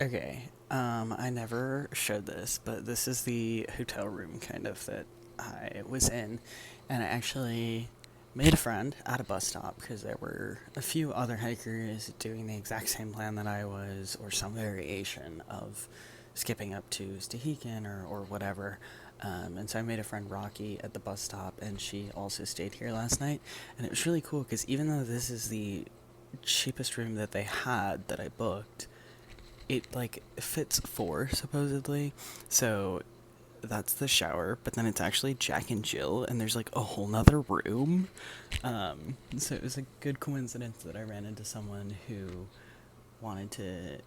Okay, I never showed this, but this is the hotel room kind of that I was in, and I actually made a friend at a bus stop because there were a few other hikers doing the exact same plan that I was, or some variation of skipping up to Stehekin or whatever. And so I made a friend Rocky at the bus stop, and she also stayed here last night. And it was really cool because even though this is the cheapest room that they had that I booked, it like fits four supposedly. So that's the shower, but then it's actually Jack and Jill, and there's like a whole nother room. So it was a good coincidence that I ran into someone who wanted to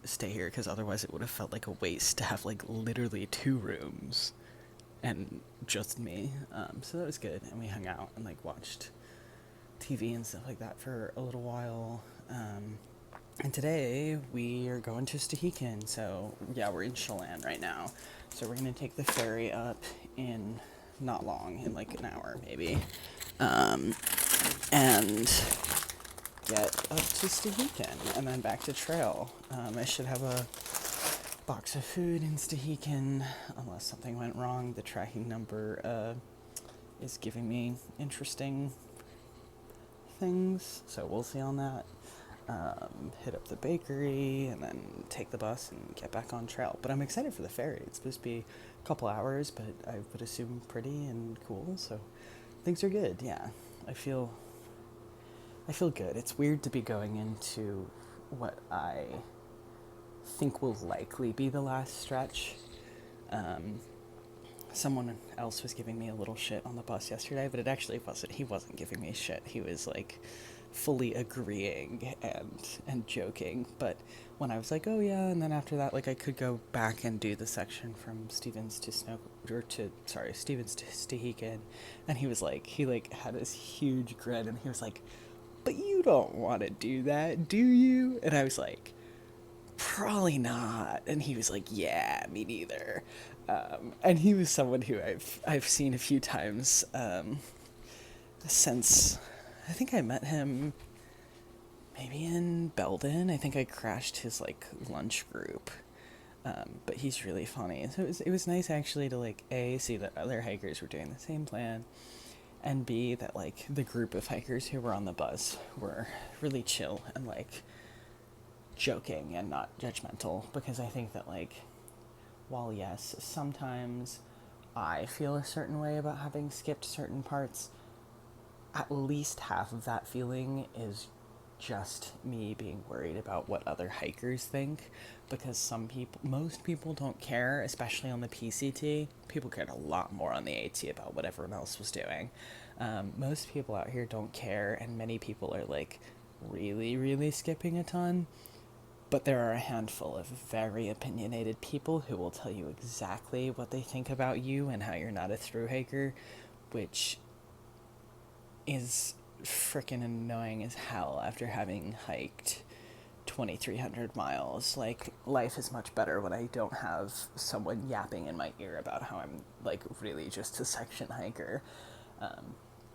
stay here because otherwise it would have felt like a waste to have like literally two rooms and just me. So that was good, and we hung out and like watched TV and stuff like that for a little while. And today we are going to Stehekin. So yeah, we're in Chelan right now. So we're gonna take the ferry up in not long, in like an hour maybe, and get up to Stehekin and then back to trail. I should have a box of food in Stehekin unless something went wrong. The tracking number is giving me interesting things, so we'll see on that. Hit up the bakery and then take the bus and get back on trail. But I'm excited for the ferry. It's supposed to be a couple hours, but I would assume pretty and cool. So things are good. Yeah, I feel good. It's weird to be going into what I think will likely be the last stretch. Someone else was giving me a little shit on the bus yesterday, but it actually wasn't. He wasn't giving me shit. He was like fully agreeing and joking. But when I was like, oh yeah, and then after that, like I could go back and do the section from Stevens to Stevens to Stehekin, and he was like, he like had this huge grin, and he was like, but you don't want to do that, do you? And I was like, probably not. And he was like, yeah, me neither. And he was someone who I've seen a few times since I think I met him maybe in Belden. I think I crashed his like lunch group. But he's really funny. So it was nice actually to like A, see that other hikers were doing the same plan, and B, that like the group of hikers who were on the bus were really chill and like joking and not judgmental, because I think that like, while yes, sometimes I feel a certain way about having skipped certain parts, at least half of that feeling is just me being worried about what other hikers think, because most people don't care, especially on the PCT. People cared a lot more on the AT about what everyone else was doing. Most people out here don't care, and many people are like really, really skipping a ton. But there are a handful of very opinionated people who will tell you exactly what they think about you and how you're not a through hiker, which is freaking annoying as hell after having hiked 2,300 miles. Like, life is much better when I don't have someone yapping in my ear about how I'm, like, really just a section hiker.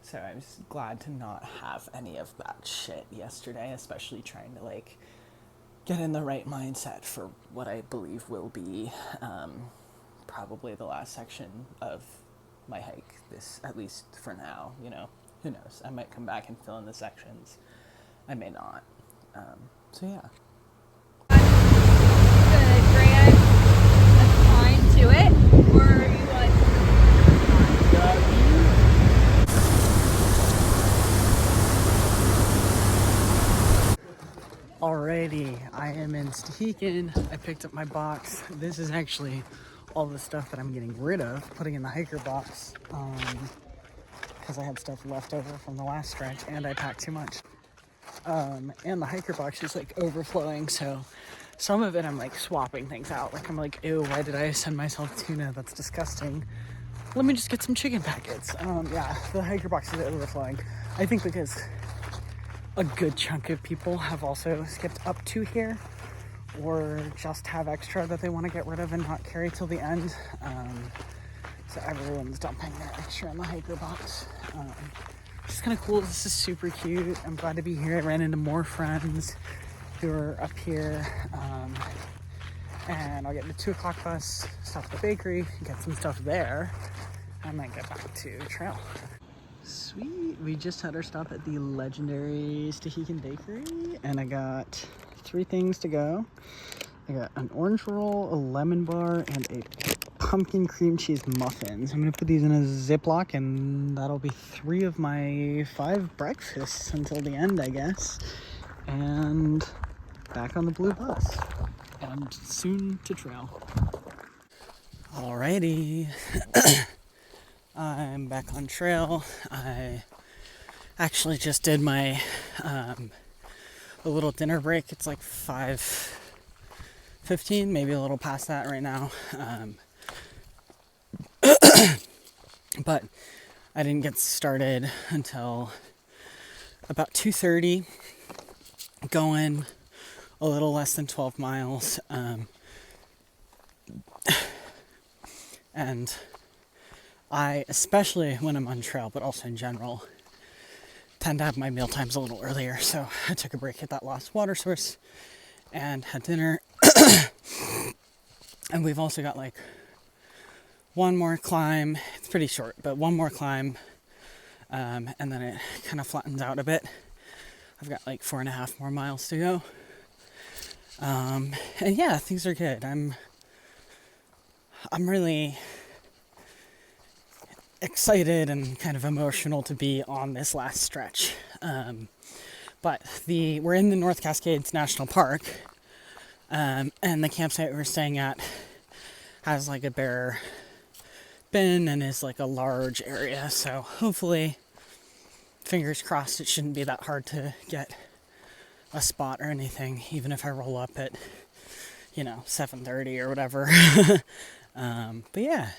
So I was glad to not have any of that shit yesterday, especially trying to, like, get in the right mindset for what I believe will be probably the last section of my hike, this, at least for now, you know. Who knows? I might come back and fill in the sections. I may not. So yeah. The grand climb to it, or are you like? Alrighty, I am in Stehekin. I picked up my box. This is actually all the stuff that I'm getting rid of, putting in the hiker box, because I had stuff left over from the last stretch and I packed too much. And the hiker box is like overflowing, so some of it I'm like swapping things out. Like I'm like, ew, why did I send myself tuna? That's disgusting. Let me just get some chicken packets. Yeah, the hiker box is overflowing. I think because a good chunk of people have also skipped up to here, or just have extra that they want to get rid of and not carry till the end. So everyone's dumping their extra in the hiker box. It's kind of cool. This is super cute. I'm glad to be here. I ran into more friends who are up here. and I'll get the 2 o'clock bus, stop at the bakery, get some stuff there, and then get back to trail. Sweet, we just had our stop at the legendary Stehekin bakery, and I got 3 things to go. I got an orange roll, a lemon bar, and a pumpkin cream cheese muffins. I'm gonna put these in a Ziploc, and that'll be 3 of my 5 breakfasts until the end, I guess. And back on the blue bus, and soon to trail. Alrighty. I'm back on trail. I actually just did my a little dinner break. It's like 5:15, maybe a little past that right now. But I didn't get started until about 2:30, going a little less than 12 miles. And I, especially when I'm on trail, but also in general, tend to have my meal times a little earlier. So I took a break at that last water source and had dinner. And we've also got like one more climb. It's pretty short, but one more climb. And then it kind of flattens out a bit. I've got like 4.5 more miles to go. And yeah, things are good. I'm really excited and kind of emotional to be on this last stretch. But we're in the North Cascades National Park, and the campsite we're staying at has like a bear bin and is like a large area, so hopefully, fingers crossed, it shouldn't be that hard to get a spot or anything, even if I roll up at 7:30 or whatever. But yeah,